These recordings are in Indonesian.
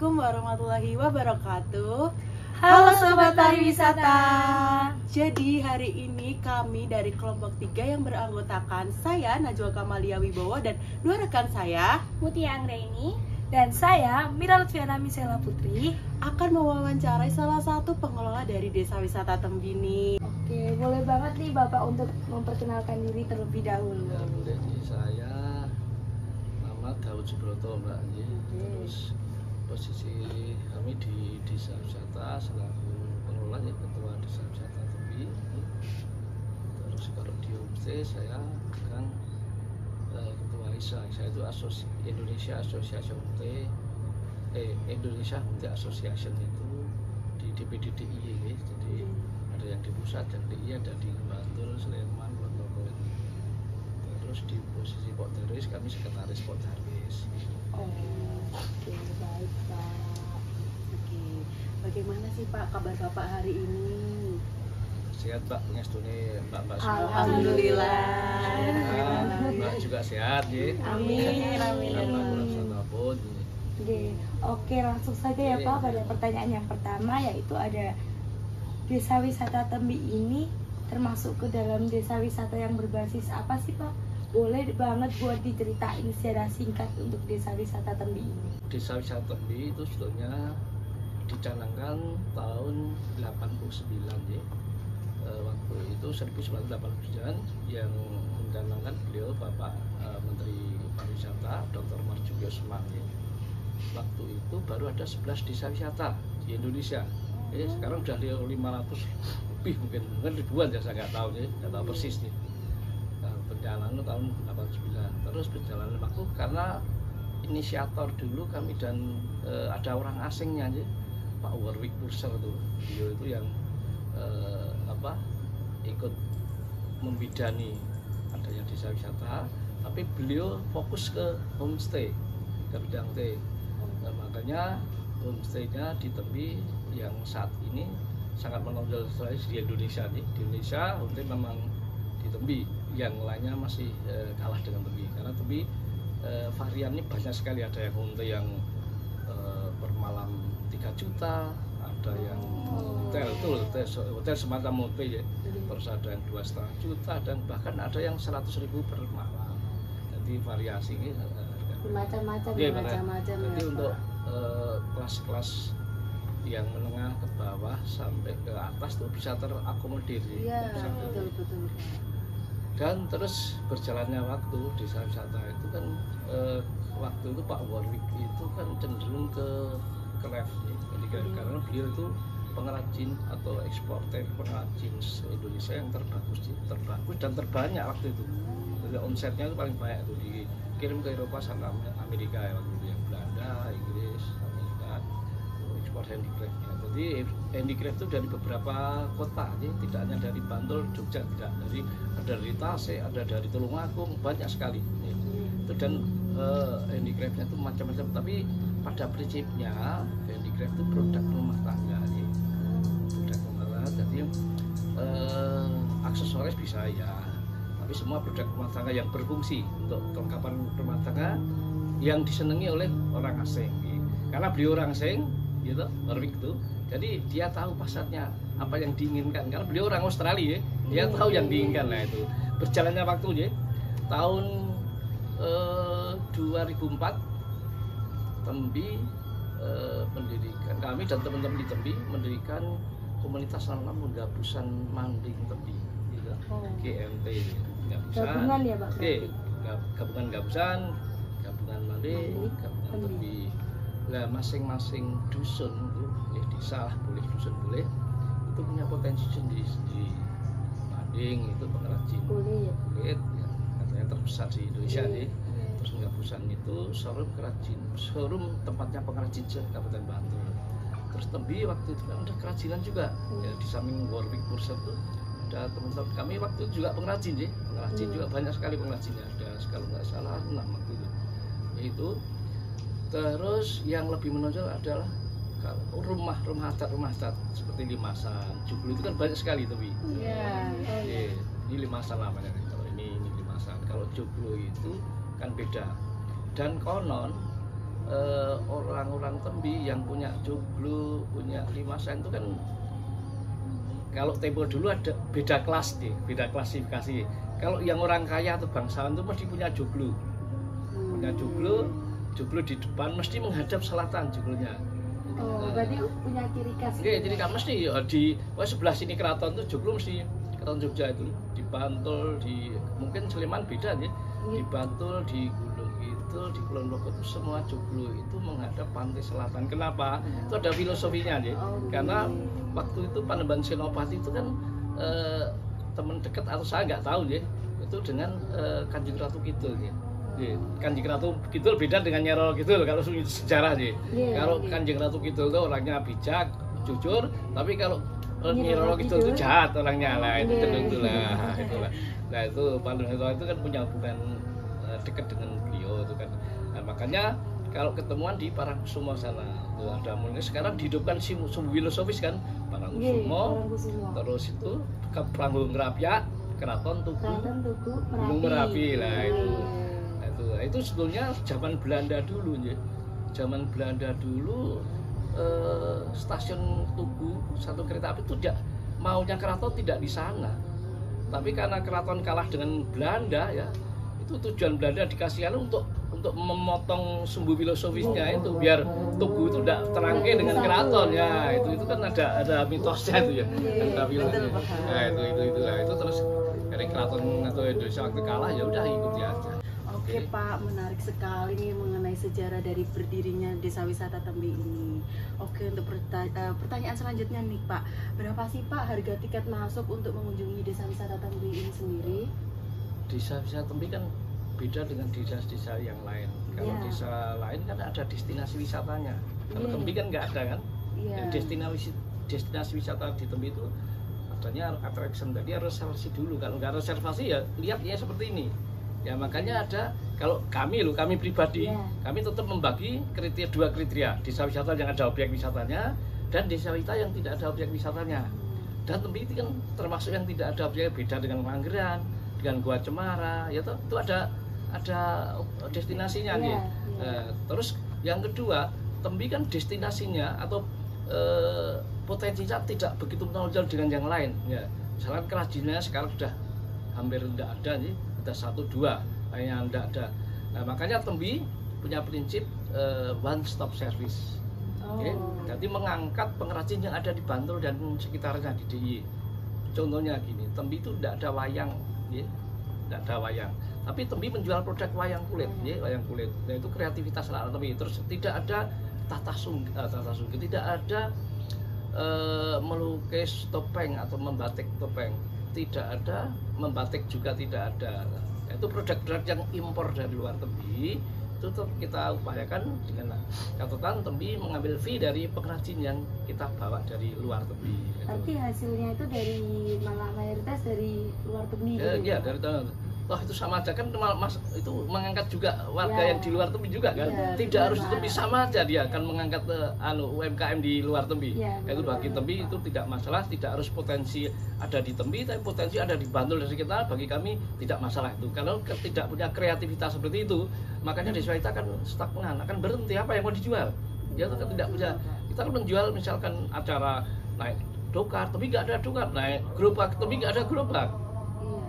Assalamualaikum warahmatullahi wabarakatuh. Halo Sobat Pariwisata. Jadi hari ini kami dari kelompok 3 yang beranggotakan saya Najwa Kamalia Wibowo dan dua rekan saya Mutia Anggraini dan saya Mira Lutfiana Misela Putri akan mewawancarai salah satu pengelola dari Desa Wisata Tembini. Oke, boleh banget nih Bapak untuk memperkenalkan diri terlebih dahulu. Jadi saya nama Daud Subroto Mbak. Terus posisi kami di Desa Wisata selaku pengelola ya ketua Desa Wisata Tembi. Terus kalau di homestay saya kan ketua ISA. Saya itu Indonesia Association Homestay Indonesia Homestay Association itu di DPD DIY. Jadi ada yang di pusat dan DIY ada di Bantul, Sleman, Ponorogo. Terus di posisi Pokdaris kami sekretaris Pokdaris. Oh, oke, baik Pak. Oke, bagaimana sih Pak kabar Bapak hari ini? Sehat Pak, ngestune Mbak semua. Alhamdulillah. Sehat. Mbak juga sehat ya. Amin, amin. Oke, langsung saja ya Pak pada pertanyaan yang pertama, yaitu ada Desa Wisata Tembi ini termasuk ke dalam desa wisata yang berbasis apa sih Pak? Boleh banget buat diceritain secara singkat untuk Desa Wisata Tembi ini. Desa Wisata Tembi itu sebetulnya dicanangkan tahun 89 ya. Waktu itu 1989 yang mencanangkan beliau Bapak Menteri Pariwisata Dr. Marjuyo Semang ya. Waktu itu baru ada 11 desa wisata di Indonesia. Sekarang sudah 500 lebih mungkin ribuan ya, saya nggak tahu ya, nggak tahu persis nih. Perjalanan tahun 89, terus berjalan waktu karena inisiator dulu kami dan ada orang asingnya aja, Pak Warwick Purser tuh, beliau itu yang ikut membidani adanya desa wisata, tapi beliau fokus ke homestay, ke bidang homestay. Makanya homestaynya di Tembi yang saat ini sangat menonjol di Indonesia nih. Di Indonesia homestay memang di Tembi, yang lainnya masih kalah dengan Tembi karena Tembi variannya banyak sekali. Ada yang homestay yang per malam 3 juta, ada yang hotel semacam hotel ya, terus ada yang 2,5 juta dan bahkan ada yang 100.000 per malam. Jadi variasi ini Macam-macam. Jadi untuk kelas-kelas yang menengah ke bawah sampai ke atas itu bisa terakomodir. Iya, betul. Dan terus berjalannya waktu desa wisata itu kan waktu itu Pak Warwick itu kan cenderung ke left nih. Jadi karena beliau itu pengrajin atau eksportir pengrajin Indonesia yang terbagus dan terbanyak waktu itu. Jadi omsetnya itu paling banyak itu dikirim ke Eropa sama Amerika ya, waktu itu yang Belanda, Inggris, Amerika, ekspor handicraftnya. Jadi handicraft itu dari beberapa kota, tidak hanya dari Bantul, Jogja, tidak, ada dari Tasik, ada dari Tulungagung, banyak sekali. Itu dan handicraftnya itu macam-macam, tapi pada prinsipnya handicraft itu produk rumah tangga, produk rumah tangga. Jadi aksesoris bisa ya, tapi semua produk rumah tangga yang berfungsi untuk kelengkapan rumah tangga yang disenangi oleh orang asing. Karena beliau orang asing, gitu, Warwick itu. Jadi dia tahu pasarnya apa yang diinginkan. Karena beliau orang Australia, dia tahu yang diinginkan. Nah itu berjalannya waktu ya. Tahun 2004 Tembi mendirikan, kami dan teman-teman di Tembi mendirikan komunitas nanam Gabbusan Manding Tembi, gitu. GMT. Gabungan ya Pak? Gabungan Gabbusan, gabungan Manding, gabungan Tembi. Nah, masing-masing dusun itu, desa boleh, dusun boleh, itu punya potensi sendiri. Manding itu pengrajin kulit ya, katanya terbesar di Indonesia nih. Terus Gabbusan itu showroom tempatnya pengrajin Kabupaten Bantul. Terus Tembi waktu itu kan ada kerajinan juga, ya, di samping Warwick Purser itu ada teman-teman kami waktu itu juga pengrajin ya, pengrajin juga banyak sekali pengrajinnya, ada kalau nggak salah 6 waktu itu. Terus yang lebih menonjol adalah rumah adat seperti Limasan, Joglo itu kan banyak sekali Tembi. Ini Limasan namanya. Kalau ini Limasan. Kalau Joglo itu kan beda. Dan konon orang-orang Tembi yang punya joglo, punya limasan itu kan kalau tempo dulu ada beda kelas nih, beda klasifikasi. Kalau yang orang kaya atau bangsawan itu mesti punya joglo. Punya joglo di depan mesti menghadap selatan joglonya. Oh, berarti punya ciri khas. Oke, jadi kan mesti ya di sebelah sini keraton tuh joglo mesti keraton Jogja itu di Bantul, di mungkin Sleman beda ya. Di Bantul, di Gunung Kidul, di Kulon Progo itu semua joglo itu menghadap pantai selatan. Kenapa? Itu ada filosofinya ya. Karena waktu itu Panembahan Senopati itu kan teman dekat atau saya nggak tahu ya, itu dengan Kanjeng Ratu Kidul ya. Kanjeng Ratu Kidul beda dengan Nyai Roro Kidul kalau sejarah sih. Kalau Kanjeng Ratu Kidul itu orangnya bijak, jujur, tapi kalau Nyai Roro Kidul itu jahat orangnya lah, itu itulah. Nah itu Panembahan itu kan punya hubungan dekat dengan beliau itu kan. Nah, makanya kalau ketemuan di Parangkusumo sana, tuh ada mulai sekarang dihidupkan sumbu filosofis kan, Parangkusumo, terus itu ke Panggung Ngrapyak, Keraton Tugu Gunung Merapi lah itu. Itu sebetulnya zaman Belanda dulu ya. Zaman Belanda dulu stasiun Tugu satu kereta api itu tidak maunya keraton tidak di sana. Tapi karena keraton kalah dengan Belanda ya, itu tujuan Belanda dikasih untuk memotong sumbu filosofisnya itu biar Tugu itu tidak terangkai dengan keraton ya. Itu kan ada mitosnya itu ya. Ada filosofisnya. Nah, itu terus dari keraton atau Indonesia waktu kalah ya udah ikuti aja. Oke Pak, menarik sekali nih mengenai sejarah dari berdirinya Desa Wisata Tembi ini. Oke, untuk pertanyaan selanjutnya nih Pak, berapa sih Pak harga tiket masuk untuk mengunjungi Desa Wisata Tembi ini sendiri? Desa Wisata Tembi kan beda dengan desa-desa yang lain. Kalau desa lain kan ada destinasi wisatanya. Kalau Tembi kan nggak ada kan. Destinasi wisata di Tembi itu adanya attraction, jadi harus reservasi dulu. Kalau nggak reservasi ya lihatnya seperti ini. Ya makanya ada, kalau kami pribadi, kami tetap membagi dua kriteria, desa wisata yang ada objek wisatanya dan desa wisata yang tidak ada objek wisatanya. Dan Tembi itu kan termasuk yang tidak ada objek, beda dengan Manggeran, dengan Gua Cemara, ya toh, itu ada destinasinya nih. Terus yang kedua, Tembi kan destinasinya atau potensinya tidak begitu menonjol dengan yang lain. Ya, misalkan kerajinannya sekarang sudah hampir tidak ada nih. Ada 1-2 yang tidak ada. Nah, makanya Tembi punya prinsip one stop service. Jadi mengangkat pengrajin yang ada di Bantul dan sekitarnya di DIY. Contohnya gini, Tembi itu tidak ada wayang, ya. Tidak ada wayang. Tapi Tembi menjual produk wayang kulit, ya, wayang kulit. Nah, itu kreativitas anak Tembi. Terus tidak ada tata sungke, tidak ada melukis topeng atau membatik topeng. Tidak ada, membatik juga tidak ada. Itu produk-produk yang impor dari luar Tembi itu kita upayakan dengan catatan Tembi mengambil fee dari pengrajin yang kita bawa dari luar Tembi. Tapi hasilnya itu dari malah mayoritas dari luar Tembi. Iya, dari toh itu sama aja kan, Mas itu mengangkat juga warga yang di luar Tembi juga kan. Tidak harus di Tembi, sama aja dia akan mengangkat UMKM di luar Tembi. Itu bagi Tembi itu tidak masalah, tidak harus potensi ada di Tembi, tapi potensi ada di Bantul dari kita, bagi kami tidak masalah itu. Kalau tidak punya kreativitas seperti itu, makanya desa kita akan stagnan, akan berhenti. Apa yang mau dijual? Ya kan tidak punya. Kita kan menjual misalkan acara naik dokar, Tembi nggak ada dokar, naik gerobak, Tembi nggak ada gerobak.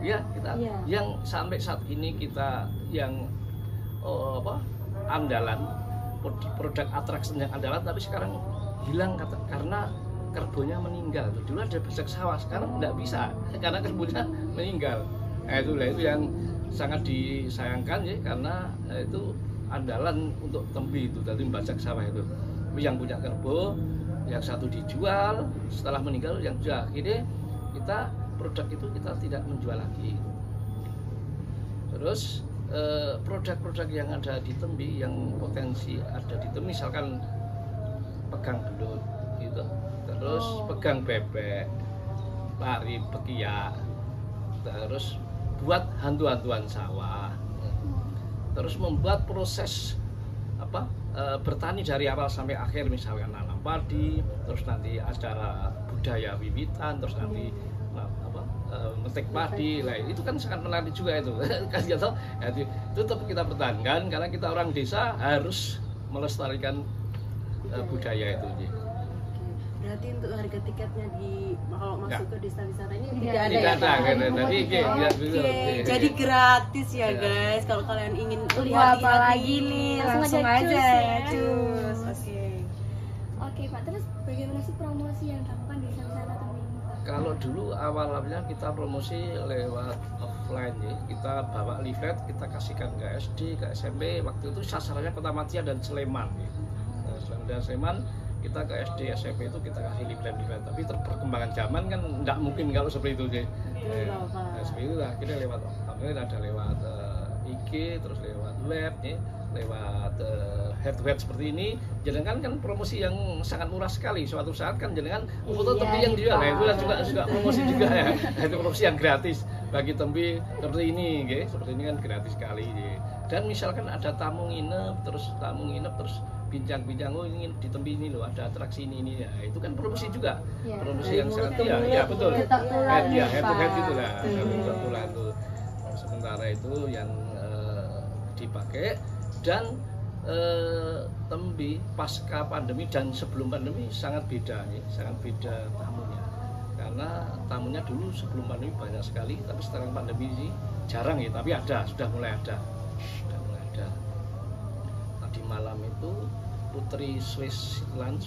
Ya, kita yang sampai saat ini kita yang andalan, produk attraction yang andalan, tapi sekarang hilang karena kerbaunya meninggal. Dulu ada besek sawah, sekarang tidak bisa karena kerbaunya meninggal. Itu yang sangat disayangkan ya, karena itu andalan untuk Tembi itu dari besek sawah itu. Yang punya kerbau, yang satu dijual, setelah meninggal yang jual. Akhirnya kita produk itu kita tidak menjual lagi. Terus produk-produk yang ada di Tembi, yang potensi ada di Tembi, misalkan pegang belut gitu, terus pegang bebek, lari pekiak, terus buat hantu-hantuan sawah, terus membuat proses bertani dari awal sampai akhir, misalkan nanam padi, terus nanti acara budaya wiwitan, terus nanti metik padi, lah itu kan sangat menarik juga itu. Itu tetap kita pertahankan karena kita orang desa harus melestarikan budaya itu. Berarti untuk harga tiketnya kalau masuk ke desa wisata ini tidak ada Tidak ya ada, Pak? jadi Jadi gratis ya guys. Kalau kalian ingin Lihat apa lagi nih, langsung aja cus. Oke. Oke Pak, terus bagaimana sih promosi yang dilakukan di desa wisata Tembi ini Pak? Kalau dulu awalnya kita promosi lewat offline ya, kita bawa leaflet, kita kasihkan ke SD, ke SMP. Waktu itu sasarannya Kota Madia dan Sleman ya. Dan Sleman kita ke SD, SMP itu kita kasih leaflet. Tapi perkembangan zaman kan tidak mungkin kalau seperti itu ya. Seperti itu lah, kita lewat akhirnya ada lewat IG, terus lewat web ya, lewat head to head seperti ini. Jangan kan promosi yang sangat murah sekali. Suatu saat kan jangan foto Tembi yang jual, nah, itu kan juga promosi juga ya. Itu promosi yang gratis bagi Tembi seperti ini, ya. Seperti ini kan gratis sekali. Ya. Dan misalkan ada tamu nginep terus bincang-bincang, oh ingin di Tembi ini loh ada atraksi ini ya, itu kan promosi juga. Ya, promosi yang sangat ya betul. Head to head itulah. Tulang itu. Sementara itu yang dipakai dan Tembi pasca pandemi dan sebelum pandemi sangat beda nih, sangat beda tamunya. Karena tamunya dulu sebelum pandemi banyak sekali, tapi sekarang pandemi ini jarang ya, tapi ada, sudah mulai ada. Tadi malam itu putri Switzerland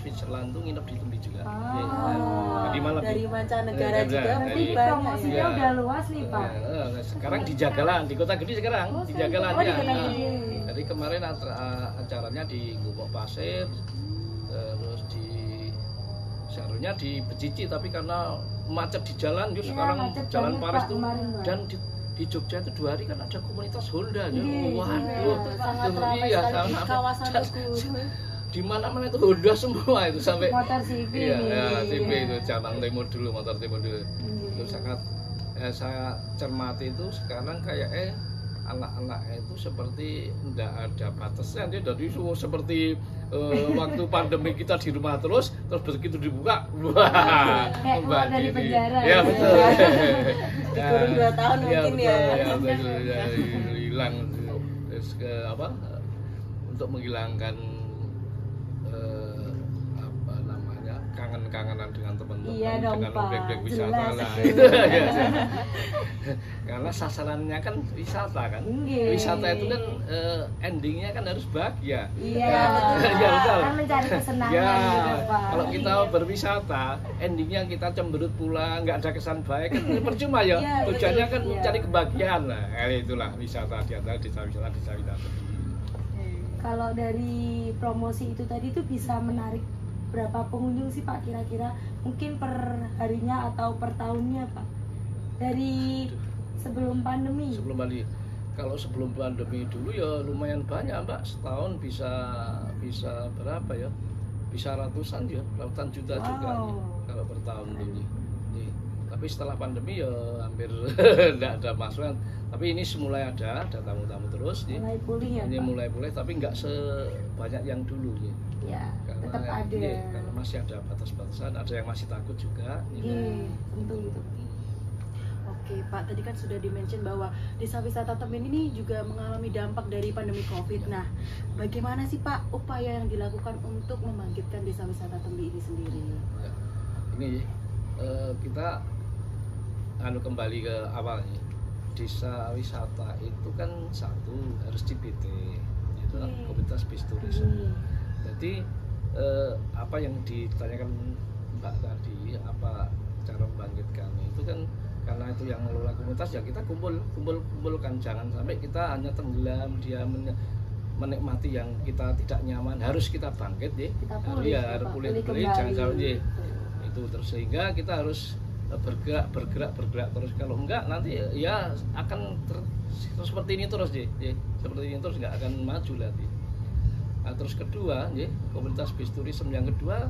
tuh nginep di Tembi juga. Tadi malam dari mancanegara juga Berarti promosinya udah luas nih Pak. Sekarang di Jagalan, di Kota Gede sekarang, di Jagalan ya. Jadi kemarin acaranya di Gubuk Pasir, terus seharusnya di Becici, tapi karena macet di jalan, Ya, sekarang macet jalan banget, Paris Pak, tuh, kemarin, Pak. dan di Jogja itu 2 hari kan ada komunitas Honda, Waduh, sangat ramai sekali di kawasan itu. Di mana-mana itu Honda semua itu sampai Motor CV. iya, CV itu cabang Timur dulu, motor Timur dulu. Itu sangat saya cermati itu sekarang kayak anak-anak itu seperti tidak ada batasnya, dia dari seperti waktu pandemi kita di rumah terus begitu dibuka, wah, kayak keluar dari penjara. Ya betul. Dikurung 2 tahun mungkin ya. Ya, hilang terus ke apa? Untuk menghilangkan apa namanya kangen-kangenan dengan teman-teman, Iya dong, dengan Pak. objek-objek wisata Jelas. lah. Itu ya. Karena sasarannya kan wisata kan. Nggih. Wisata itu kan endingnya kan harus bahagia. Iya. Ya, betul. Kan mencari kesenangan Ya, gitu Pak. kalau kita berwisata, endingnya kita cemberut pulang, nggak ada kesan baik, kan percuma ya. Iya, Tujuannya betul. kan Iya. mencari kebahagiaan lah. Itulah wisata di antara desa-wisata. Kalau dari promosi itu tadi tuh bisa menarik berapa pengunjung sih Pak kira-kira? Mungkin per harinya atau per tahunnya Pak? Dari sebelum pandemi. Sebelum pandemi, kalau sebelum pandemi dulu ya lumayan banyak Mbak, setahun bisa berapa ya? Bisa ratusan juta juga nih, kalau per tahun dulu. Nih. Tapi setelah pandemi ya hampir tidak ada masukan. Tapi ini mulai ada tamu-tamu terus nih. Mulai pulih ya Ini Pak? mulai tapi nggak sebanyak yang dulu nih. Ya, Karena, tetap ada. iya, karena masih ada batas-batasan, ada yang masih takut juga. Iya, tentu gitu. Oke Pak, tadi kan sudah dimention bahwa desa wisata Tembi ini juga mengalami dampak dari pandemi COVID. Nah, bagaimana sih Pak upaya yang dilakukan untuk membangkitkan desa wisata Tembi ini sendiri? Ya, ini kita kembali ke awalnya. Desa wisata itu kan satu harus di PT, itu komunitas bis tourism. Jadi apa yang ditanyakan Mbak tadi, apa cara membangkitkan itu kan karena itu yang mengelola komunitas ya kita kumpulkan, jangan sampai kita hanya tenggelam dia menikmati yang kita tidak nyaman, harus kita bangkit ya, harus pulih jangan sampai itu terus, sehingga kita harus bergerak terus, kalau enggak nanti ya akan seperti ini terus seperti ini terus, nggak akan maju nanti. Nah, terus kedua komunitas bis tourism yang kedua,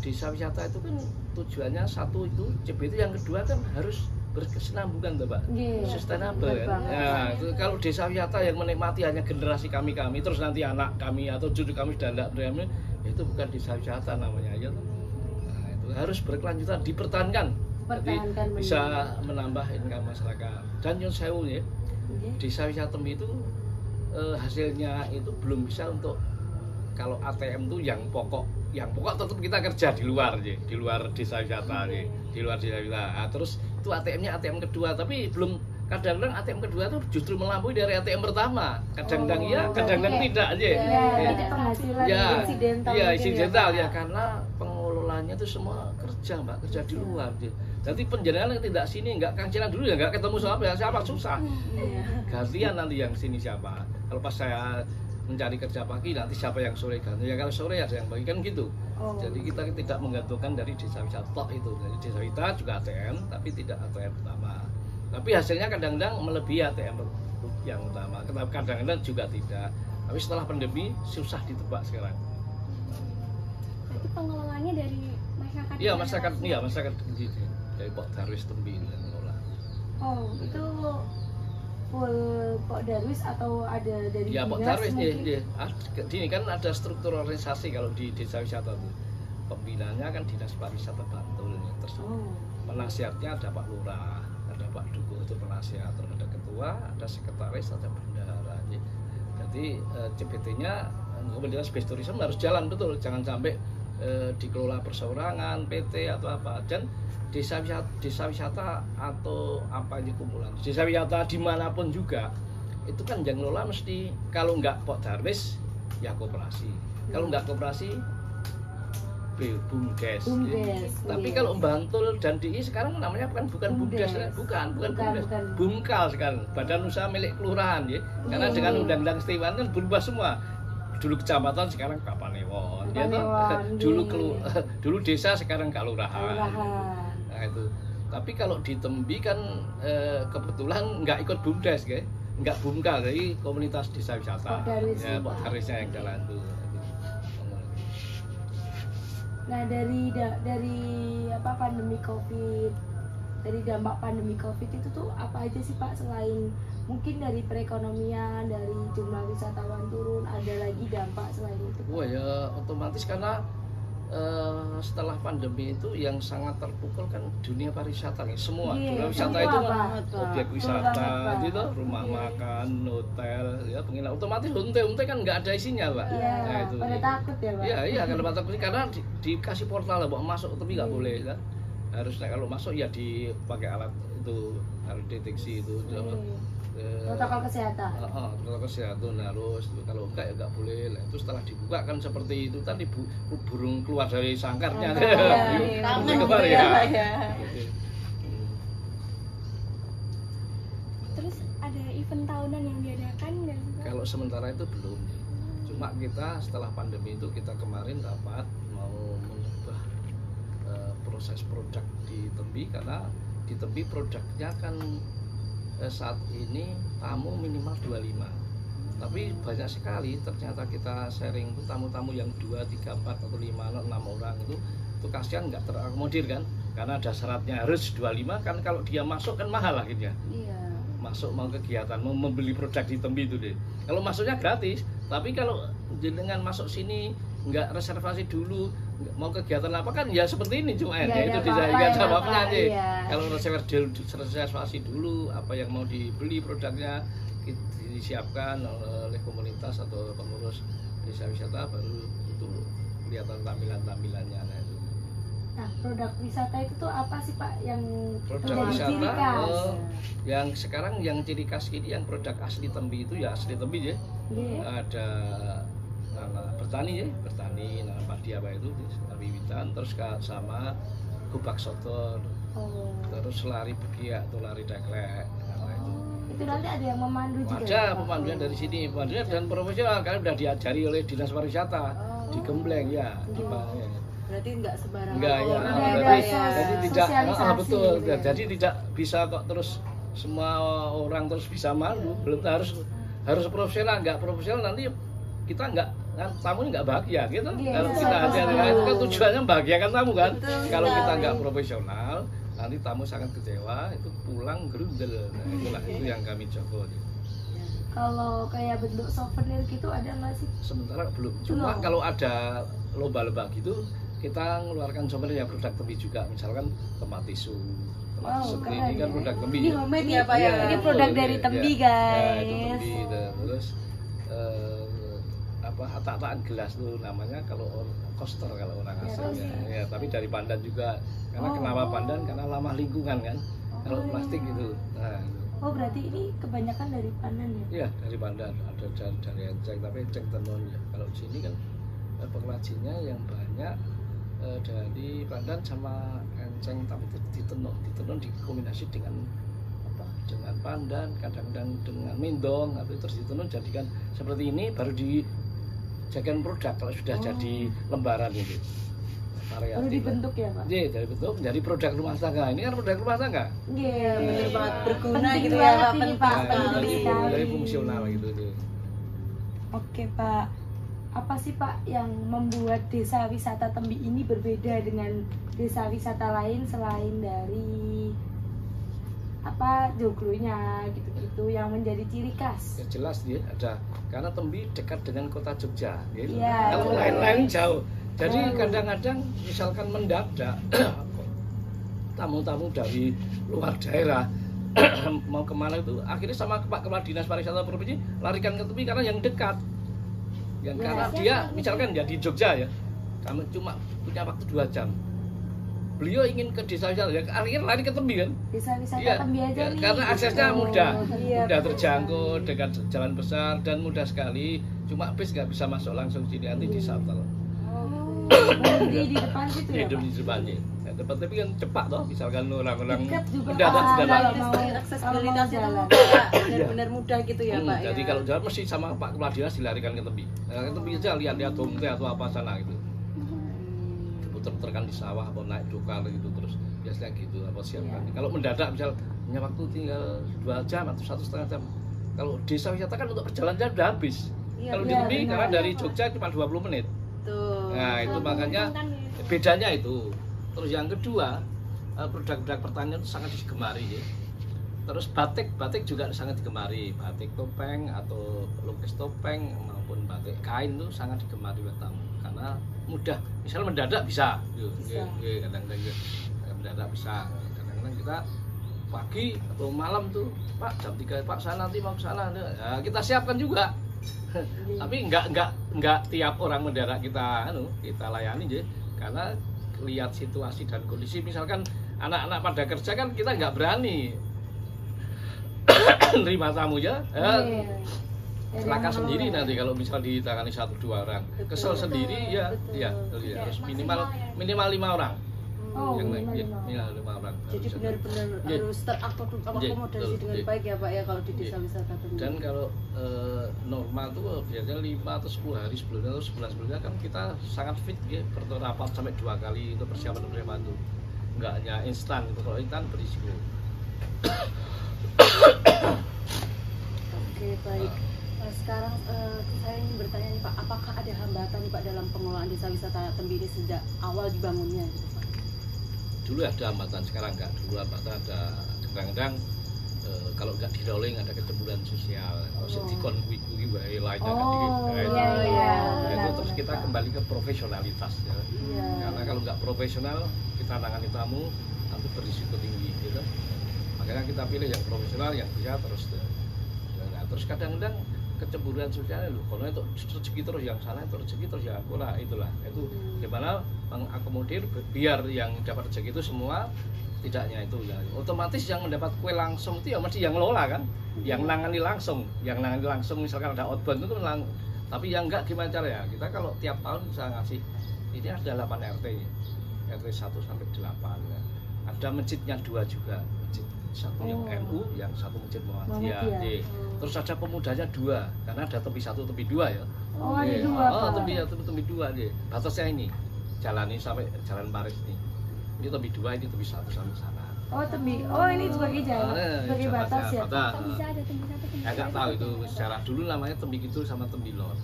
desa wisata itu kan tujuannya satu itu CBT, yang kedua kan harus berkesinambungan Pak, sustainable kan. Nah, itu kalau desa wisata yang menikmati hanya generasi kami terus nanti anak kami atau cucu kami sudah tidak berani, itu bukan desa wisata namanya ya. Nah, itu harus berkelanjutan, dipertahankan. Jadi bisa menambah income masyarakat. Dan nyun sewu desa wisata Tembi itu hasilnya itu belum bisa untuk kalau ATM tuh yang pokok tetap kita kerja di luar desa wisata di luar desa wisata. Nah, terus itu ATM-nya ATM kedua, tapi belum, kadang-kadang ATM kedua tuh justru melampaui dari ATM pertama. Kadang-kadang iya, kadang-kadang tidak aja. Itu penghasilan insidental. Iya, insidental ya, karena pengelolanya itu semua kerja Mbak, kerja di luar. Jadi penjenengan yang tidak sini, nggak kancelan dulu ya, nggak ketemu siapa susah. Gantian nanti yang sini siapa. Kalau pas saya mencari kerja pagi, nanti siapa yang sore ganti. Ya kalau sore ada yang pagi kan gitu. Jadi kita tidak menggantungkan dari desa wisata itu. Jadi desa wisata juga ATM, tapi tidak ATM utama. Tapi hasilnya kadang-kadang melebihi ATM yang utama. Kadang-kadang juga tidak. Tapi setelah pandemi susah ditebak sekarang. Berarti pengelolaannya dari masyarakat? Iya, masyarakat gitu. Dari Pak Darwis Tembi yang mengelola. Oh, itu full Pak Darwis atau ada dari ya, Pak dinas Darwis mungkin? Ini kan ada struktur organisasi kalau di desa wisata itu. Pembinanya kan Dinas Pariwisata Bantul. Terus penasihatnya ada Pak Lurah, ada Pak Dukuh itu penasihat, terus ada ketua, ada sekretaris, ada bendahara. Jadi CBT-nya kemudian Space Tourism harus jalan betul, jangan sampai dikelola perseorangan, PT atau apa. Dan desa wisata atau apa ini kumpulan desa wisata dimanapun juga itu kan yang ngelola mesti, kalau nggak Pak Darwis ya koperasi, kalau nggak koperasi BUMDes. Tapi kalau Bantul dan DI sekarang namanya bukan BUMDes, bukan BUMDes, Bumkal sekarang, Badan Usaha Milik Kelurahan ya. Karena dengan undang-undang Setiwan kan berubah semua. Dulu kecamatan sekarang Kapanewon, dulu desa sekarang kelurahan. Nah itu. Tapi kalau di Tembi kan kebetulan nggak ikut BUMDes, nggak Bumkal, jadi komunitas desa wisata. Ya, Pak Darwisnya yang jalan tuh. Nah dari apa pandemi COVID, dari dampak pandemi COVID itu tuh apa aja sih Pak, selain mungkin dari perekonomian, dari jumlah wisatawan turun, ada lagi dampak selain itu? Wah ya otomatis karena setelah pandemi itu yang sangat terpukul kan dunia pariwisata nih, semua dunia wisata itu kan objek wisata gitu, rumah makan, hotel, ya penginapan, otomatis unte kan nggak ada isinya Pak. Nah, itu pada takut ya Pak? Iya kalau takut karena dikasih portal lah, bahwa masuk tapi nggak boleh kan, harus kalau masuk ya dipakai alat itu, harus deteksi itu. Protokol kesehatan. Protokol kesehatan harus, kalau enggak ya enggak boleh. Itu setelah dibuka kan seperti itu tadi, burung keluar dari sangkarnya. Keluar ya. Terus ada event tahunan yang diadakan dan kalau sementara itu belum. Cuma kita setelah pandemi itu kita kemarin dapat mau mengubah proses produk di Tembi, karena di Tembi produknya kan saat ini tamu minimal 25, tapi banyak sekali ternyata kita sharing itu tamu-tamu yang 2, 3, 4 atau 5, 6 orang itu kasihan nggak terakomodir kan, karena ada syaratnya harus 25 kan, kalau dia masuk kan mahal akhirnya. Masuk mau kegiatan, mau membeli produk di Tembi itu deh. Kalau masuknya gratis, tapi kalau dengan masuk sini nggak reservasi dulu, mau kegiatan apa kan ya seperti ini cuma ya itu tidak ada apa-apanya aja. Kalau reservasi dulu apa yang mau dibeli produknya disiapkan oleh komunitas atau pengurus desa wisata, baru itu kelihatan tampilannya. Nah, produk wisata itu tuh apa sih Pak yang produk menjadi ciri khas? Yang sekarang yang ciri khas ini yang produk asli Tembi itu ya asli Tembi ya. Ada bertani nanam padi apa itu wiwitan, terus sama gubak soto, terus lari begiak atau lari deklek. Itu nanti ada yang memandu juga? Ada pemandunya dari sini, pemandunya dan profesional karena sudah diajari oleh Dinas Pariwisata di Gembleng ya. Berarti nggak sembarangan orang. Jadi tidak betul. Gitu. Jadi tidak bisa kok terus semua orang terus bisa malu. Belum harus profesional. Nggak profesional nanti kita nggak, tamu nggak bahagia gitu. Kalau kita aja itu kan tujuannya membahagiakan tamu kan. Kalau kita nggak profesional, nanti tamu sangat kecewa, itu pulang gerundel. Nah, itulah itu yang kami jago. Kalau kayak bentuk souvenir gitu ada nggak sih? Sementara belum. Cuma kalau ada lomba-lomba gitu, kita mengeluarkan souvenir yang produk Tembi juga, misalkan tempat tisu. Ini kan produk Tembi. Ini homemade ya Pak ya? Ini produk dari Tembi guys. Ya, itu Tembi. Terus hatak-hatakan gelas tuh namanya kalau coaster kalau orang asing ya. Tapi dari pandan juga karena kenapa pandan karena ramah lingkungan kan. Kalau plastik gitu. Nah, Oh berarti ini kebanyakan dari pandan ya? iya dari pandan, ada dari enceng, tapi enceng tenun ya. Kalau di sini kan pengrajinnya yang banyak dari pandan sama enceng, tapi itu ditenun dikombinasi dengan dengan pandan, kadang-kadang dengan mendong, tapi terus ditenun jadikan seperti ini baru dijadikan produk kalau sudah jadi lembaran itu. Baru dibentuk ya Pak? Iya, dari bentuk menjadi produk rumah tangga. Ini kan produk rumah tangga. Iya. Bener banget, berguna Penting gitu ya Pak, banget ini, penting Pak. sekali. Dari fungsional gitu tuh. Oke Pak, apa sih Pak yang membuat desa wisata Tembi ini berbeda dengan desa wisata lain selain dari joglonya gitu-gitu yang menjadi ciri khas? Ya jelas dia ada karena Tembi dekat dengan kota Jogja. Gitu. Iya. Kalau lain-lain jauh. Jadi kadang-kadang misalkan mendadak tamu-tamu dari luar daerah mau kemana itu akhirnya sama Pak Kepala Dinas Pariwisata Provinsi larikan ke Tembi karena yang dekat. Yang karena dia misalkan ya di Jogja ya, kamu cuma punya waktu 2 jam. Beliau ingin ke desa wisata ya, akhirnya lari ke Tembi kan? Desa wisata Iya, Tembi aja ya, nih. karena aksesnya mudah, iya, mudah betul. terjangkau dekat jalan besar dan mudah sekali. Cuma bis nggak bisa masuk langsung sini nanti di shuttle. Berhenti di depan situ ya Hidup Pak? di depannya. Ya, tempat tapi kan cepat toh, misalkan orang-orang Dekat juga, mendadak Pak. sudah Kalau lari. mau- Aksesibilitas itu jalan. benar-benar mudah gitu ya Pak Jadi ya. kalau jalan mesti sama Pak Kepala Dinas dilarikan ke Tembi. Ke Tembi aja lihat-lihat domte atau apa sana gitu. Puter-puterkan di sawah atau naik dokar gitu terus biasanya gitu apa siapkan. Kalau mendadak misal punya waktu tinggal 2 jam atau 1,5 jam. Kalau desa wisata kan untuk perjalanan udah habis. Iya, Kalau di iya, Tembi benar. karena dari Jogja cuma 20 menit. Tuh. Nah itu makanya bedanya itu. Terus yang kedua produk-produk pertanian itu sangat digemari ya. Terus batik juga sangat digemari. Batik topeng atau lukis topeng maupun batik kain itu sangat digemari oleh tamu karena mudah. Misal mendadak bisa. Kadang-kadang mendadak bisa. Kadang-kadang kita pagi atau malam tuh Pak jam 3 Pak saya nanti mau ke sana. Ya, kita siapkan juga. Tapi enggak tiap orang mendadak kita layani aja karena lihat situasi dan kondisi. Misalkan anak-anak pada kerja kan kita nggak berani nerima tamu ya. Celaka sendiri nanti kalau misal ditangani 1-2 orang. Kesel sendiri ya, ya harus minimal 5 orang. Yang minimal 5 orang. Jadi benar-benar harus terakomodasi dengan baik ya Pak ya kalau di desa wisata Tembi. Dan kalau normal tuh biasanya 5 atau 10 hari sebelumnya atau sebulan sebelumnya kan kita sangat fit ya, berrapat sampai 2 kali itu persiapan itu. Enggak hanya instan itu, kalau instan berisiko. Oke baik. Sekarang saya ingin bertanya nih Pak, apakah ada hambatan nih Pak dalam pengelolaan desa wisata Tembi ini sejak awal dibangunnya gitu Pak? Dulu ada hambatan, sekarang enggak. Dulu hambatan ada kadang-kadang kalau nggak di rolling ada kecemburuan sosial, kalau dikonflikui wae lainnya itu terus kita kembali ke profesionalitas ya. Karena kalau nggak profesional kita nangani tamu nanti berisiko tinggi gitu. Makanya kita pilih yang profesional yang bisa terus kadang-kadang kecemburuan sosial loh, kalau itu rezeki terus yang sana itu rezeki terus ya aku lah itulah itu gimana mengakomodir biar yang dapat rezeki itu semua tidaknya itu ya otomatis yang mendapat kue langsung itu ya mesti yang ngelola kan, yang nangani langsung misalkan ada outbound itu tapi yang enggak gimana cara ya kita kalau tiap tahun bisa ngasih ini ada 8 RT RT 1 sampai 8 ya. Ada masjidnya 2 juga, masjid satu yang NU, yang satu masjid Muhammadiyah. Terus ada pemudanya 2 karena ada Tembi 1 Tembi 2 ya. Ada 2 Tembi 1 Tembi 2 ya. Batasnya ini jalan ini sampai jalan Paris ini. Ini Tembi 2, ini Tembi 1 sampai sana. Tembi. Ini sebagai jalan, sebagai batas ya. Bisa ada Tembi 1, Tembi 2. Enggak tahu itu secara dulu namanya Tembi Kidul sama Tembi Lor.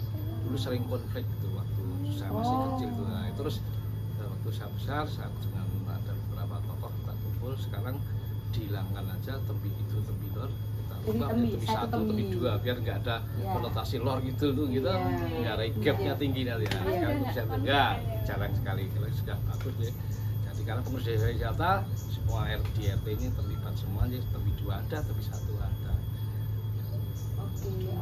Dulu sering konflik itu waktu saya masih kecil tuh. Nah, terus waktu saya besar saya dengan ada beberapa tokoh kita kumpul, sekarang dihilangkan aja Tembi Kidul Tembi Lor. Kita ubah Tembi 1 Tembi 2 biar enggak ada konotasi lor gitu tuh gitu. Enggak ada gapnya tinggi nanti ya. Sekarang bisa enggak jarang sekali kalau sudah bagus deh. Jadi karena pengurus desa wisata semua RT ini terlibat semua, jadi Tembi 2 ada, Tembi 1 ada.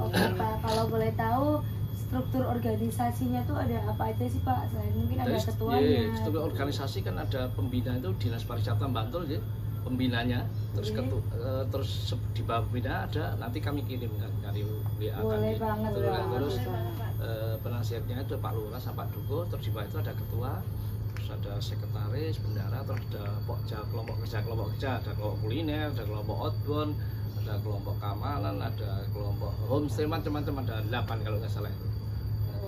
Oke Pak, kalau boleh tahu struktur organisasinya tuh ada apa aja sih Pak? Selain mungkin ada Dari ketuanya. struktur organisasi kan ada pembina itu Dinas Pariwisata Bantul ya, pembinanya. Terus Oke. terus di bawah pembina ada, nanti kami kirim kan dari WA Boleh kami. banget, Terus Pak. penasihatnya itu Pak Lurah sama Pak Duko, terus di bawah itu ada ketua, terus ada sekretaris, bendara, terus ada kelompok kerja, ada kelompok kuliner, ada kelompok outbound, ada kelompok keamanan, ada kelompok homestay, macam-macam, ada 8 kalau nggak salah itu.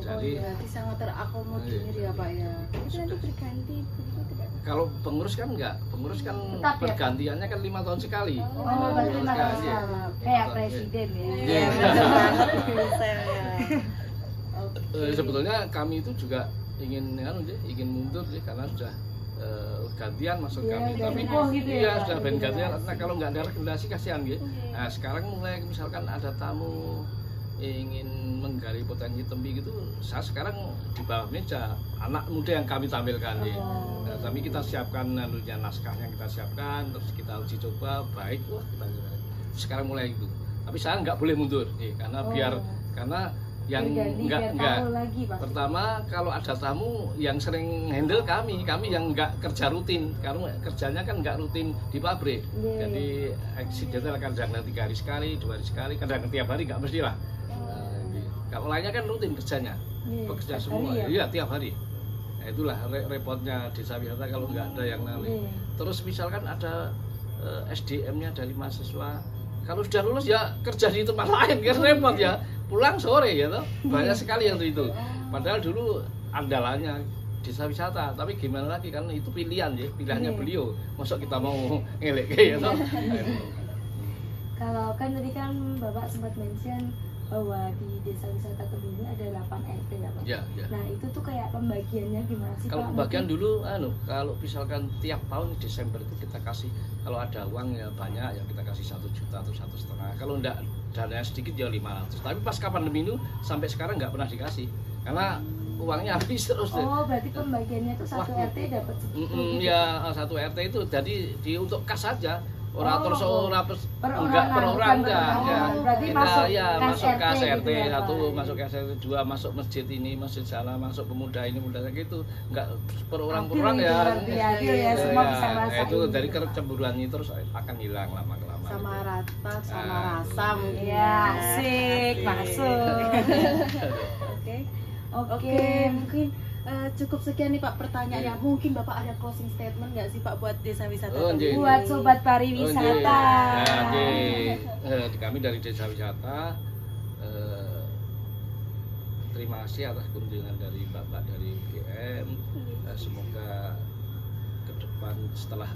Jadi Berarti sangat terakomodir ya Pak ya. Itu nanti berganti begitu tidak? kalau pengurus kan enggak, pengurus kan Tetap ya, pergantiannya kan 5 tahun sekali. Oh, berarti Iya, malah iya. kayak presiden ya. Iya. Bener banget saya. Sebetulnya kami itu juga ingin mundur sih, karena sudah gantian masuk Iya, kami. udah Tapi sepuh gitu ya, iya Pak, sudah ben gantian. generasi. Nah kalau nggak ada rekomendasi kasihan gitu. Nah sekarang mulai misalkan ada tamu ingin menggali potensi tembi gitu, saya sekarang di bawah meja anak muda yang kami tampilkan ya. Nah, tapi kita siapkan naskahnya, kita siapkan, terus kita uji coba baik, wah kita sekarang mulai itu. Tapi saya nggak boleh mundur karena karena yang Berganti, biar tahu lagi Pak. pertama kalau ada tamu yang sering handle kami yang nggak kerja rutin, karena kerjanya kan nggak rutin di pabrik. Iya, Jadi eksidental kadang 3 hari sekali, 2 hari sekali, kadang tiap hari nggak mesti lah. Kalau lainnya kan rutin kerjanya, Iya, bekerja tiap semua, hari ya? iya tiap hari. Nah, itulah repotnya desa wisata kalau nggak ada yang nali. Iya. Terus misalkan ada SDM-nya dari mahasiswa, kalau sudah lulus ya kerja di tempat lain kan repot ya, pulang sore ya toh, banyak sekali yang itu. Padahal dulu andalannya desa wisata, tapi gimana lagi kan itu pilihannya Iya. beliau, masa kita mau ngelek ya toh. Kalau kan tadi kan Bapak sempat mention bahwa di desa wisata Tembi ini ada 8 RT ya Pak. Ya, ya. Nah itu tuh kayak pembagiannya gimana sih Kalau Pak? pembagian Mungkin- dulu, kalau misalkan tiap tahun di Desember itu kita kasih, kalau ada uang ya banyak ya kita kasih 1 juta atau 1,5. Kalau enggak dananya sedikit ya 500. Tapi pas pandemi itu sampai sekarang nggak pernah dikasih karena uangnya habis terus. Oh berarti pembagiannya tuh satu Wah. RT dapat segitu. gitu. Ya 1 RT itu jadi untuk kas saja. Orang terus orang per enggak per orang, orang bukan per enggak orang. ya. Berarti Kita masuk ya kas masuk kas RT RT gitu ya, 1, Pak? masuk kas RT 2, masuk masjid ini, masjid sana, masuk pemuda ini, pemuda gitu. Enggak per orang per orang ya. Berarti adil ya, semua Ya, bisa ngerasain. itu dari kecemburuan itu terus akan hilang lama-kelamaan. Sama rata, sama Ah, rasa mungkin. Ya, asik, masuk. Oke. Oke. Oke, mungkin cukup sekian nih Pak pertanyaannya. Mungkin Bapak ada closing statement nggak sih Pak buat desa wisata Oh, Tembi? nggih. Buat sobat pariwisata. Kami dari Desa Wisata terima kasih atas kunjungan dari Bapak dari UGM. Semoga ke depan setelah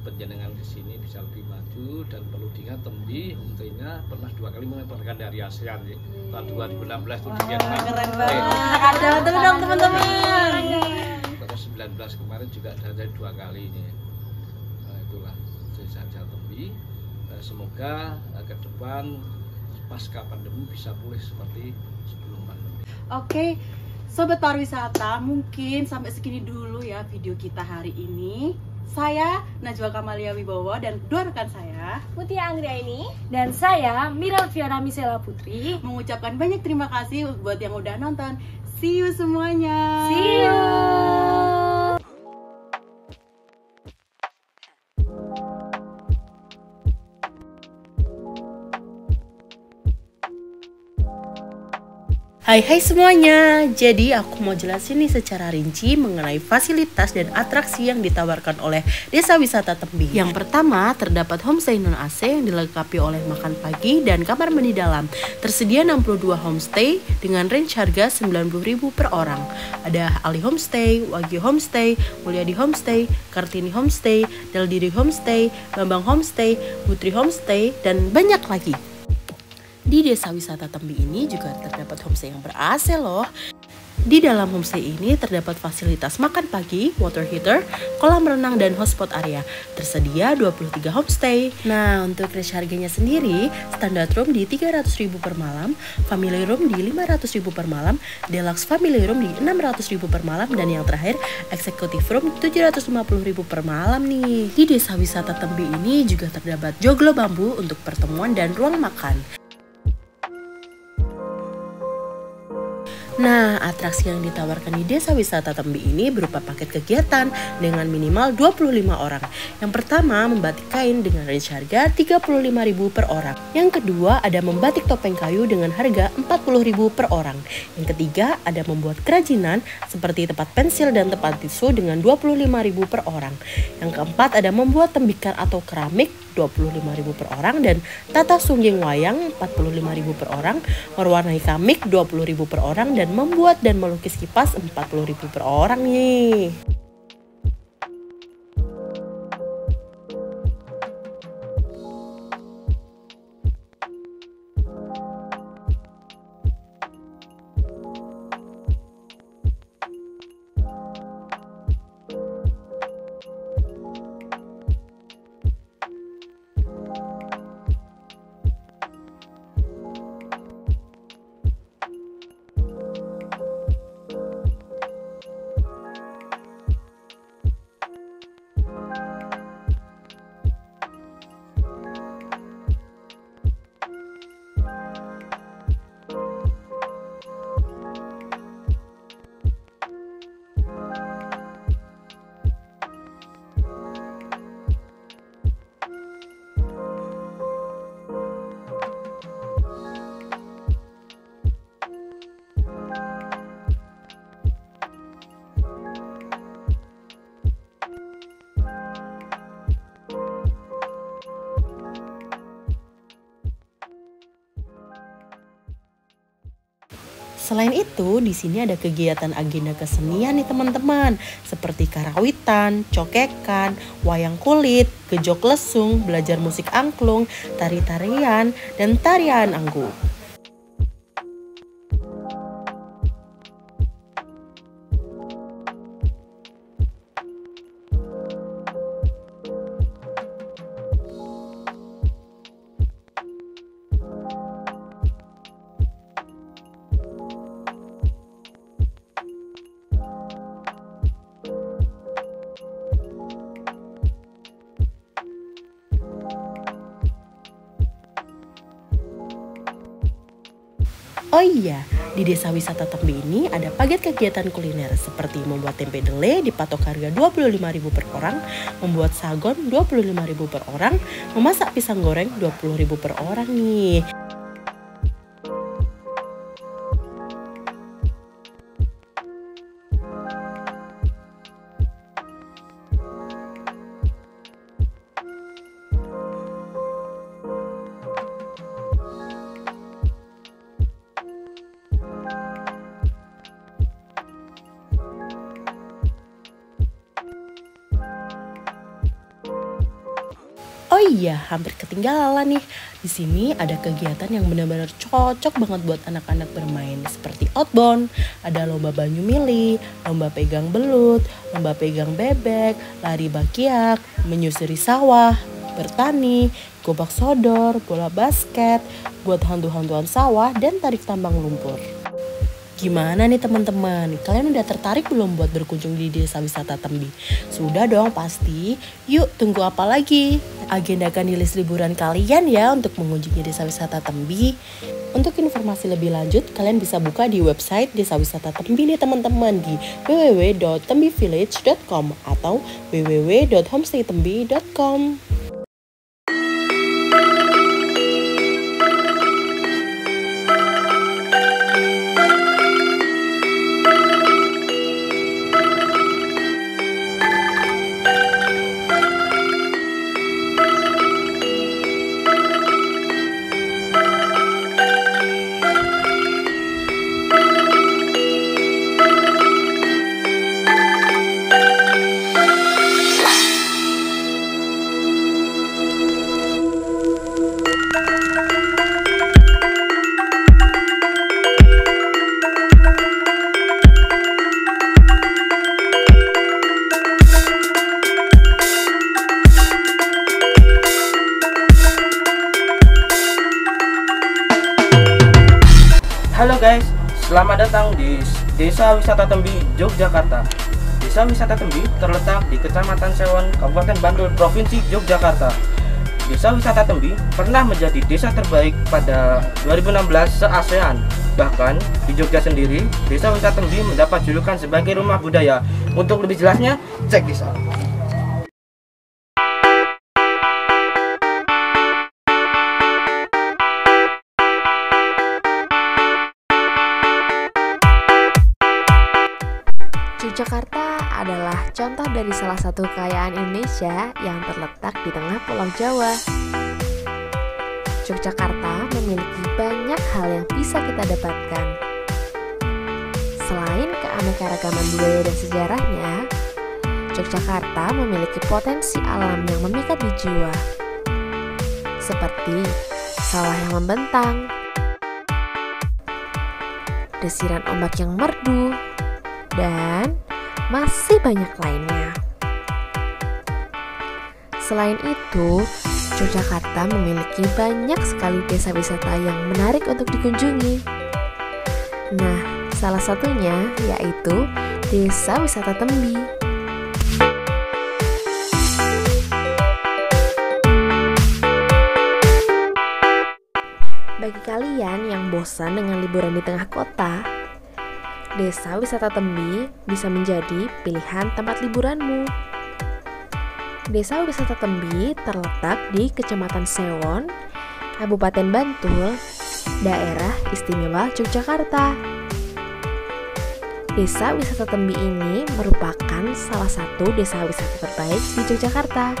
penjenengan ke sini bisa lebih maju, dan perlu diingat Tembi homestay-nya pernah 2 kali mengeluarkan dari ASEAN ya. Tahun 2016 itu di Vietnam. Keren banget. Ada teman-teman. Terus 19 kemarin juga ada 2 kali ini. Nah, itulah Desa Wisata Tembi. Semoga ke depan pasca pandemi bisa pulih seperti sebelum pandemi. Oke, sobat pariwisata, mungkin sampai segini dulu ya video kita hari ini. Saya Najwa Kamalia Wibowo dan dua rekan saya Mutia Anggraini. Dan saya Mira Lutfiana Misela Putri. mengucapkan banyak terima kasih buat yang udah nonton. See you semuanya. See you. Hai semuanya, jadi aku mau jelasin nih secara rinci mengenai fasilitas dan atraksi yang ditawarkan oleh Desa Wisata Tembi. Yang pertama, terdapat homestay non AC yang dilengkapi oleh makan pagi dan kamar mandi dalam. Tersedia 62 homestay dengan range harga 90.000 per orang. Ada Ali Homestay, Wagyu Homestay, Mulyadi Homestay, Kartini Homestay, Deldiri Homestay, Bambang Homestay, Putri Homestay, dan banyak lagi. Di Desa Wisata Tembi ini juga terdapat homestay yang ber-AC loh. Di dalam homestay ini terdapat fasilitas makan pagi, water heater, kolam renang, dan hotspot area. Tersedia 23 homestay. Nah, untuk range harganya sendiri, standard room di 300.000 per malam, family room di 500.000 per malam, deluxe family room di 600.000 per malam, dan yang terakhir, executive room 750.000 per malam nih. Di Desa Wisata Tembi ini juga terdapat joglo bambu untuk pertemuan dan ruang makan. Nah, atraksi yang ditawarkan di Desa Wisata Tembi ini berupa paket kegiatan dengan minimal 25 orang. Yang pertama, membatik kain dengan range harga 35.000 per orang. Yang kedua, ada membatik topeng kayu dengan harga 40.000 per orang. Yang ketiga, ada membuat kerajinan seperti tempat pensil dan tempat tisu dengan 25.000 per orang. Yang keempat, ada membuat tembikar atau keramik 25.000 per orang dan tata sungging wayang 45.000 per orang, mewarnai keramik 20.000 per orang dan membuat dan melukis kipas 40.000 per orang nih. Selain itu, di sini ada kegiatan agenda kesenian nih teman-teman, seperti karawitan, cokekan, wayang kulit, gejok lesung, belajar musik angklung, tari-tarian, dan tarian anggu. Oh iya, di Desa Wisata Tembi ini ada paket kegiatan kuliner seperti membuat tempe dele dipatok harga 25.000 per orang, membuat sagon 25.000 per orang, memasak pisang goreng 20.000 per orang nih. Oh iya, hampir ketinggalan nih. Di sini ada kegiatan yang benar-benar cocok banget buat anak-anak bermain, seperti outbound, ada lomba banyu mili, lomba pegang belut, lomba pegang bebek, lari bakiak, menyusuri sawah, bertani, gobak sodor, bola basket, buat hantu-hantuan sawah, dan tarik tambang lumpur. Gimana nih teman-teman? Kalian udah tertarik belum buat berkunjung di Desa Wisata Tembi? Sudah dong pasti. Yuk, tunggu apa lagi? Agendakan di list liburan kalian ya untuk mengunjungi Desa Wisata Tembi. Untuk informasi lebih lanjut, kalian bisa buka di website Desa Wisata Tembi nih teman-teman di www.tembivillage.com atau www.homestaytembi.com. Halo guys, selamat datang di Desa Wisata Tembi, Yogyakarta. Desa Wisata Tembi terletak di Kecamatan Sewon, Kabupaten Bantul, Provinsi Yogyakarta. Desa Wisata Tembi pernah menjadi desa terbaik pada 2016 se-ASEAN. Bahkan di Jogja sendiri, Desa Wisata Tembi mendapat julukan sebagai rumah budaya. Untuk lebih jelasnya, cek di sana. Yogyakarta adalah contoh dari salah satu kekayaan Indonesia yang terletak di tengah Pulau Jawa. Yogyakarta memiliki banyak hal yang bisa kita dapatkan. Selain keanekaragaman budaya dan sejarahnya, Yogyakarta memiliki potensi alam yang memikat di jiwa, seperti sawah yang membentang, desiran ombak yang merdu, dan masih banyak lainnya. Selain itu, Yogyakarta memiliki banyak sekali desa wisata yang menarik untuk dikunjungi. Nah, salah satunya yaitu Desa Wisata Tembi. Bagi kalian yang bosan dengan liburan di tengah kota, Desa Wisata Tembi bisa menjadi pilihan tempat liburanmu. Desa Wisata Tembi terletak di Kecamatan Sewon, Kabupaten Bantul, Daerah Istimewa Yogyakarta. Desa Wisata Tembi ini merupakan salah satu desa wisata terbaik di Yogyakarta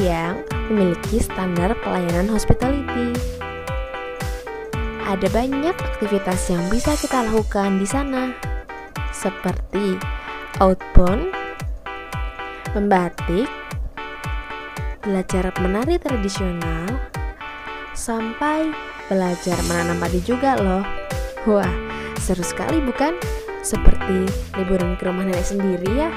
yang memiliki standar pelayanan hospitality. Ada banyak aktivitas yang bisa kita lakukan di sana, seperti outbound, membatik, belajar menari tradisional, sampai belajar menanam padi juga loh. Wah, seru sekali bukan? Seperti liburan ke rumah nenek sendiri ya.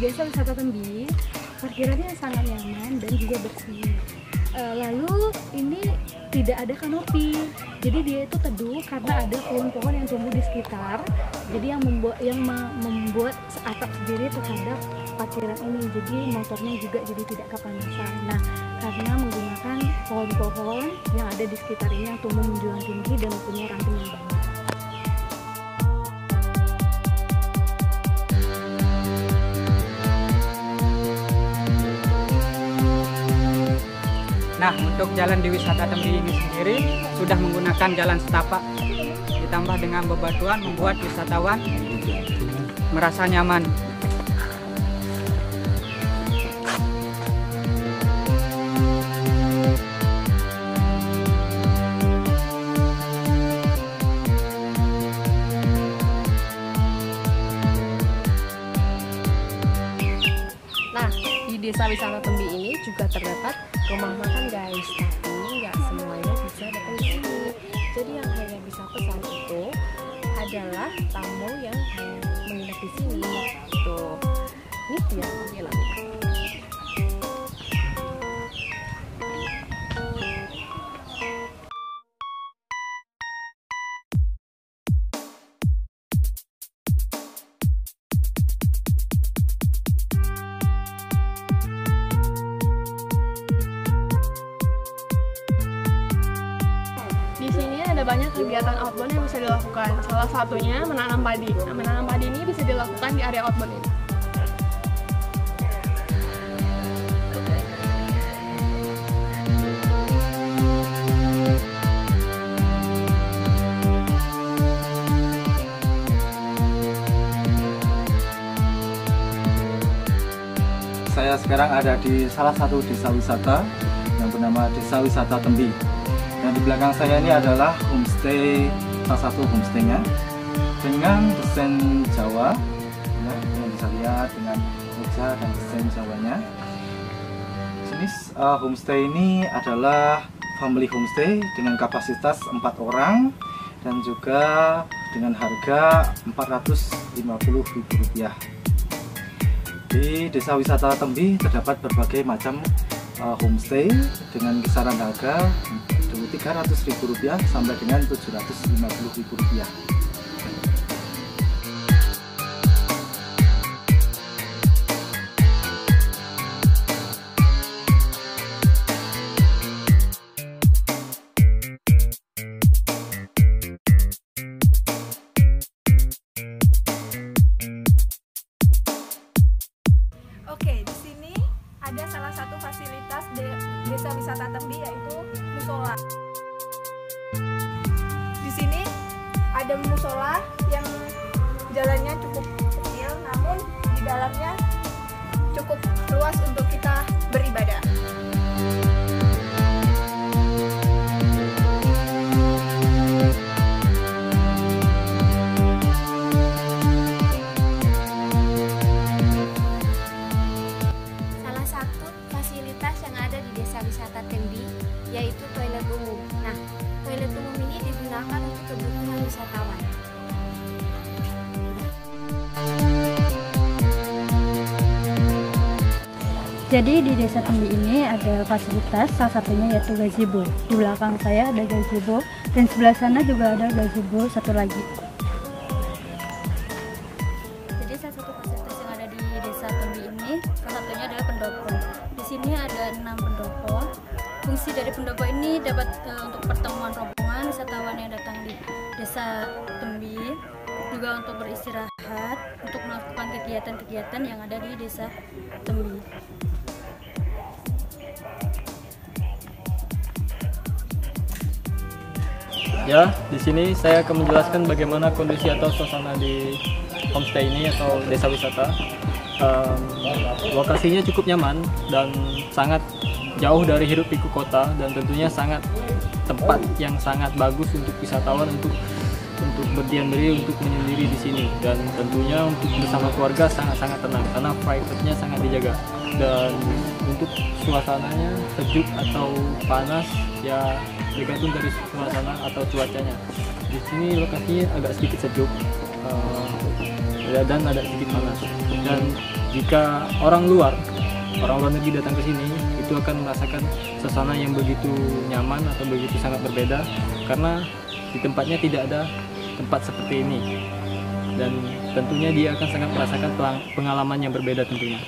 Desa Wisata Tembi parkirannya sangat nyaman dan juga bersih. Lalu ini tidak ada kanopi, jadi dia itu teduh karena ada pohon-pohon yang tumbuh di sekitar. Jadi yang membuat atap sendiri terhadap parkiran ini. Jadi motornya juga jadi tidak kepanasan. Nah, karena menggunakan pohon-pohon yang ada di sekitar ini yang tumbuh menjulang tinggi dan mempunyai ranting yang banyak. Nah, untuk jalan di wisata Tembi ini sendiri sudah menggunakan jalan setapak ditambah dengan bebatuan membuat wisatawan merasa nyaman. Nah, di Desa Wisata Tembi ini juga terdapat rumah makan guys, tapi nggak semuanya bisa datang di sini. Jadi yang hanya bisa pesan itu adalah tamu yang menginap di sini. Tuh, ini dia panggilannya. Di sini ada banyak kegiatan outbound yang bisa dilakukan. Salah satunya menanam padi. Nah, menanam padi ini bisa dilakukan di area outbound ini. Saya sekarang ada di salah satu desa wisata yang bernama Desa Wisata Tembi. Dan di belakang saya ini adalah homestay, salah satu homestaynya dengan desain Jawa ya, yang bisa lihat dengan meja dan desain Jawanya. Jenis homestay ini adalah family homestay dengan kapasitas 4 orang dan juga dengan harga Rp450.000. Di Desa Wisata Tembi terdapat berbagai macam homestay dengan kisaran harga Rp300.000 sampai dengan Rp750.000. Oke, di sini ada salah satu fasilitas Desa Wisata Tembi, yaitu musola. Di sini ada musola yang jalannya cukup kecil, namun di dalamnya cukup luas untuk kita beribadah. Salah satu fasilitas yang ada di Desa Wisata Tembi yaitu toilet umum. Nah, toilet umum ini digunakan untuk kebutuhan wisatawan. Jadi di Desa Tembi ini ada fasilitas, salah satunya yaitu gazebo. Di belakang saya ada gazebo dan sebelah sana juga ada gazebo satu lagi. Jadi salah satu fasilitas yang ada di Desa Tembi ini salah satunya adalah pendopo. Di sini ada 6 pendopo. Fungsi dari pendopo ini dapat untuk pertemuan rombongan wisatawan yang datang di Desa Tembi, juga untuk beristirahat, untuk melakukan kegiatan-kegiatan yang ada di Desa Tembi. Ya, di sini saya akan menjelaskan bagaimana kondisi atau suasana di homestay ini atau desa wisata. Lokasinya cukup nyaman dan sangat jauh dari hiruk pikuk kota, dan tentunya sangat tempat yang sangat bagus untuk wisatawan untuk berdiam diri, untuk menyendiri di sini, dan tentunya untuk bersama keluarga sangat-sangat tenang karena private-nya sangat dijaga. Dan untuk suasananya sejuk atau panas ya tergantung dari suasana atau cuacanya. Di sini lokasinya agak sedikit sejuk dan ada sedikit panas. Dan jika orang luar negeri datang ke sini, itu akan merasakan suasana yang begitu nyaman atau begitu sangat berbeda, karena di tempatnya tidak ada tempat seperti ini, dan tentunya dia akan sangat merasakan pengalaman yang berbeda tentunya.